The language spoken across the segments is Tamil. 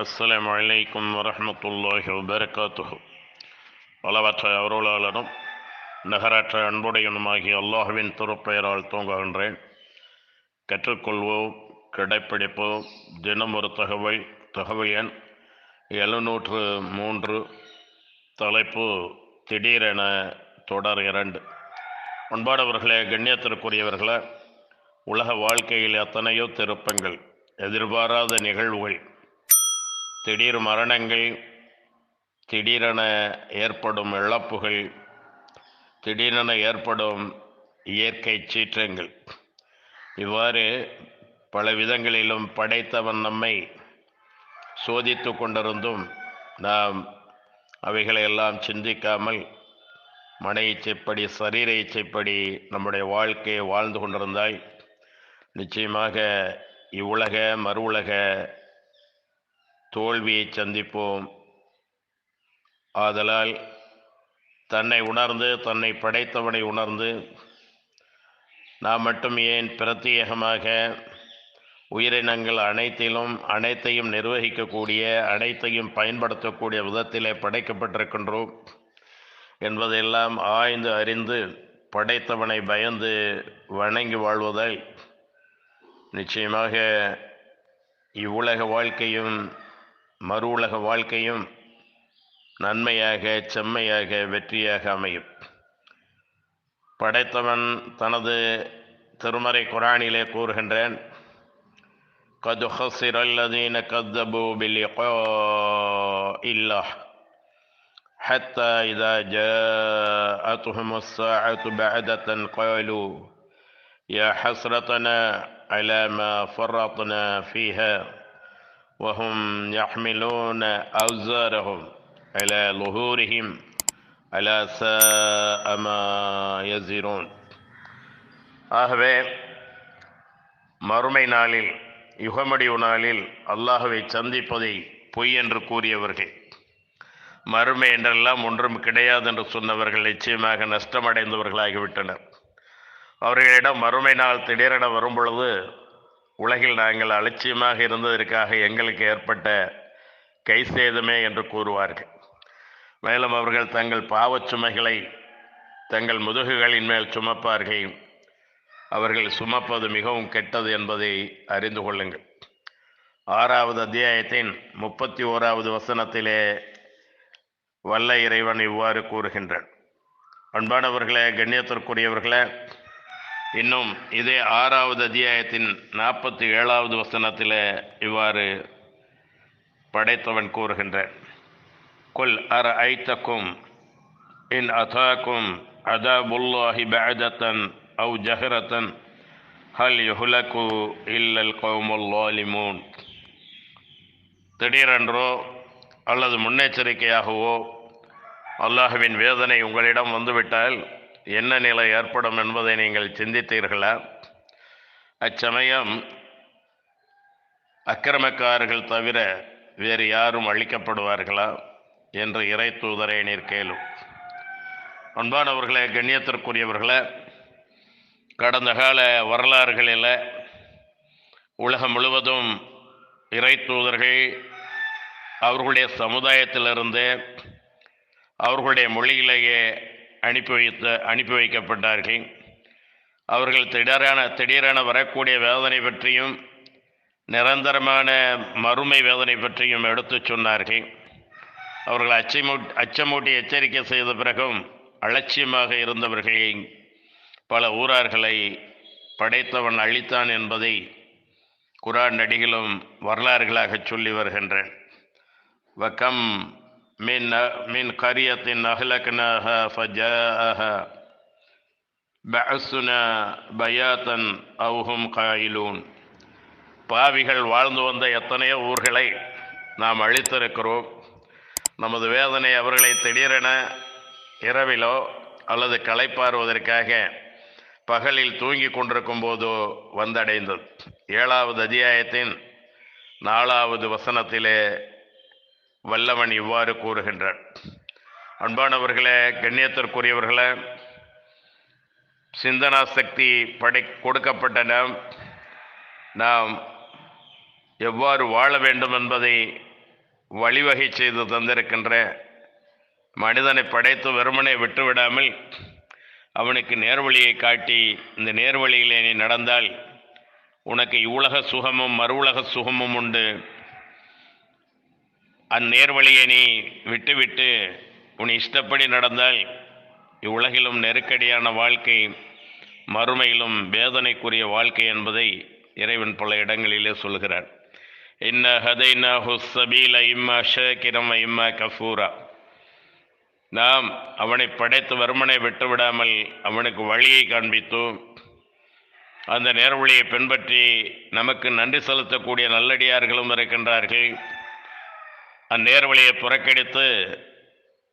அஸ்ஸலாமு அலைக்கும் வரஹ்மத்துல்லாஹி வபரகாத்துஹு. பலவற்ற அருளாளனும் நகரற்ற அன்புடையனுமாகிய அல்லாஹுவின் திருப்பெயரால் தூங்குகின்றேன். கற்றுக்கொள்வோம், கடைப்பிடிப்போம். தினம் ஒரு தகவல் எண் 703. தலைப்பு திடீரென தொடர் 2. அன்பானவர்களே, கண்ணியத்திற்குரியவர்களே, உலக வாழ்க்கையில் எத்தனையோ திருப்பங்கள், எதிர்பாராத நிகழ்வுகள், திடீர் மரணங்கள், திடீரென ஏற்படும் இழப்புகள், திடீரென ஏற்படும் இயற்கை சீற்றங்கள், இவ்வாறு பல விதங்களிலும் படைத்தவன் நம்மை சோதித்து கொண்டிருந்தும் நாம் அவைகளையெல்லாம் சிந்திக்காமல் மன இச்சைப்படி, சரீர இச்சைப்படி நம்முடைய வாழ்க்கையை வாழ்ந்து கொண்டிருந்தால் நிச்சயமாக இவ்வுலக மறு உலக தோல்வியை சந்திப்போம். ஆதலால் தன்னை உணர்ந்து, தன்னை படைத்தவனை உணர்ந்து, நாம் மட்டும் ஏன் பிரத்யேகமாக உயிரினங்கள் அனைத்தையும் நிர்வகிக்கக்கூடிய, அனைத்தையும் பயன்படுத்தக்கூடிய விதத்திலே படைக்கப்பட்டிருக்கின்றோம் என்பதையெல்லாம் ஆய்ந்து அறிந்து படைத்தவனை பயந்து வணங்கி வாழ்வதால் நிச்சயமாக இவ்வுலக வாழ்க்கையும் மறு உலக வாழ்க்கையும் நன்மையாக, செம்மையாக, வெற்றியாக அமையும். படைத்தவன் தனது திருமறை குர்ஆனிலே கூறுகின்றான், கத் ஹஸிர அல்லதீன கஸ்ஸபூ பிலிகாஇல்லாஹ் ஹத்தா இதா ஜாஅத்துஹுமுஸ் ஸாஅத்து பஅதத்தன் காலூ யா ஹஸ்ரத்தனா அலா மா ஃபர்ரத்னா ஃபீஹா வஹும் யஹ்மிலூன அவ்ஸாரஹும் அலா லுஹூரிஹிம் அலா ஸாஅ மா யஸிரூன். ஆகவே மறுமை நாளில், யுகமடிவு நாளில் அல்லாஹ்வை சந்திப்பதை பொய் என்று கூறியவர்கள், மறுமை என்றெல்லாம் ஒன்றும் கிடையாது என்று சொன்னவர்கள் நிச்சயமாக நஷ்டமடைந்தவர்களாகிவிட்டனர். அவர்களிடம் மறுமை நாள் திடீரென வரும் பொழுது உலகில் நாங்கள் அலட்சியமாக இருந்ததற்காக எங்களுக்கு ஏற்பட்ட கை சேதமே என்று கூறுவார்கள். மேலும் அவர்கள் தங்கள் பாவச் சுமைகளை தங்கள் முதுகுகளின் மேல் சுமப்பார்கள். அவர்கள் சுமப்பது மிகவும் கெட்டது என்பதை அறிந்து கொள்ளுங்கள். 6வது அத்தியாயத்தின் 31வது வசனத்திலே வல்ல இறைவன் இவ்வாறு கூறுகின்றான். அன்பானவர்களே, கண்ணியத்திற்குரியவர்களே, இன்னும் இதே 6வது அத்தியாயத்தின் 47வது வசனத்திலே இவ்வாறு படைத்தவன் கூறுகின்றான், குல் அரஐத்தக்கும் இன் அதாக்கும் அதாபுல்லாஹி பஅதத்தன் அவ் ஜஹரத்தன் ஹல் யுஹ்லகு இல்லல் கௌமுல் லாலிமூன். திடீரென்றோ அல்லது முன்னெச்சரிக்கையாகவோ அல்லாஹ்வின் வேதனை உங்களிடம் வந்துவிட்டால் என்ன நிலை ஏற்படும் என்பதை நீங்கள் சிந்தித்தீர்களா? அச்சமயம் அக்கிரமக்காரர்கள் தவிர வேறு யாரும் அழிக்கப்படுவார்களா என்று இறை தூதரை நீர் கேளும். அன்பானவர்களே, கண்ணியத்திற்குரியவர்களே, கடந்த கால வரலாறுகளில் உலகம் முழுவதும் இறை தூதர்கள் அவர்களுடைய சமுதாயத்திலிருந்து அவர்களுடைய மொழியிலேயே அனுப்பி வைக்கப்பட்டார்கள். அவர்கள் திடீரென வரக்கூடிய வேதனை பற்றியும் நிரந்தரமான மறுமை வேதனை பற்றியும் எடுத்து சொன்னார்கள். அவர்கள் அச்சமூட்டி எச்சரிக்கை செய்த பிறகும் அலட்சியமாக இருந்தவர்களை, பல ஊரார்களை படைத்தவன் அழித்தான் என்பதை குர்ஆன் நடிகளும் வரலாறுகளாக சொல்லி வருகின்றன. வகம் மின் கரியத்தின் அஹ்லக்னாஹா ஃபஜாஅஹா பஅஸுனா பயாத்தன் அவ் ஹும் காயிலூன். பாவிகள் வாழ்ந்து வந்த எத்தனையோ ஊர்களை நாம் அழித்திருக்கிறோம். நமது வேதனை அவர்களை திடீரென இரவிலோ அல்லது களைப்பாறுவதற்காக பகலில் தூங்கி கொண்டிருக்கும் போதோ வந்தடைந்தது. 7வது அத்தியாயத்தின் 4வது வசனத்திலே வல்லவன் இவ்வாறு கூறுகின்றான். அன்பானவர்களே, கண்ணியத்திற்குரியவர்களே, சிந்தனா சக்தி கொடுக்கப்பட்ட நாம் எவ்வாறு வாழ வேண்டும் என்பதை வழிவகை செய்து தந்திருக்கின்ற மனிதனை படைத்து வெறுமனை விட்டுவிடாமல் அவனுக்கு நேர்வழியை காட்டி, இந்த நேர்வழியிலே நீ நடந்தால் உனக்கு இவ்வுலக சுகமும் மறுவுலக சுகமும் உண்டு, அந்நேர்வழியை நீ விட்டுவிட்டு உன் இஷ்டப்படி நடந்தால் இவ்வுலகிலும் நெருக்கடியான வாழ்க்கை, மறுமையிலும் வேதனைக்குரிய வாழ்க்கை என்பதை இறைவன் பல இடங்களிலே சொல்கிறார். இன்ன ஹதைனாஹு ஸபீல இம்மா ஷாக்கிரம் வ இம்மா கஃபூரா. நாம் அவனை படைத்து வறுமனை விட்டுவிடாமல் அவனுக்கு வழியை காண்பித்தோம். அந்த நேர்வழியை பின்பற்றி நமக்கு நன்றி செலுத்தக்கூடிய நல்லடியார்களும் இருக்கின்றார்கள். அந்நேர்வழியை புறக்கணித்து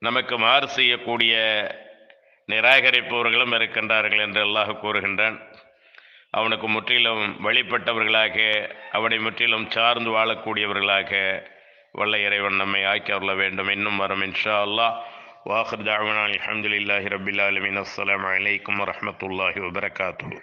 நமக்கு மாறு செய்யக்கூடிய நிராகரிப்பவர்களும் இருக்கின்றார்கள் என்று அல்லாஹ் கூறுகின்றான். அவனுக்கு முற்றிலும் வழிபட்டவர்களாக, அவனை முற்றிலும் சார்ந்து வாழக்கூடியவர்களாக வல்ல இறைவன் நம்மை ஆக்கி அருள வேண்டும். இன்னும் வரும் இன்ஷா அல்லாஹ். வாஹிர் தஅவானா அல்ஹம்துலில்லாஹி ரப்பில் ஆலமீன். அஸ்ஸலாமு அலைக்கும் வரஹ்மத்துல்லாஹி வபரகாத்துஹு.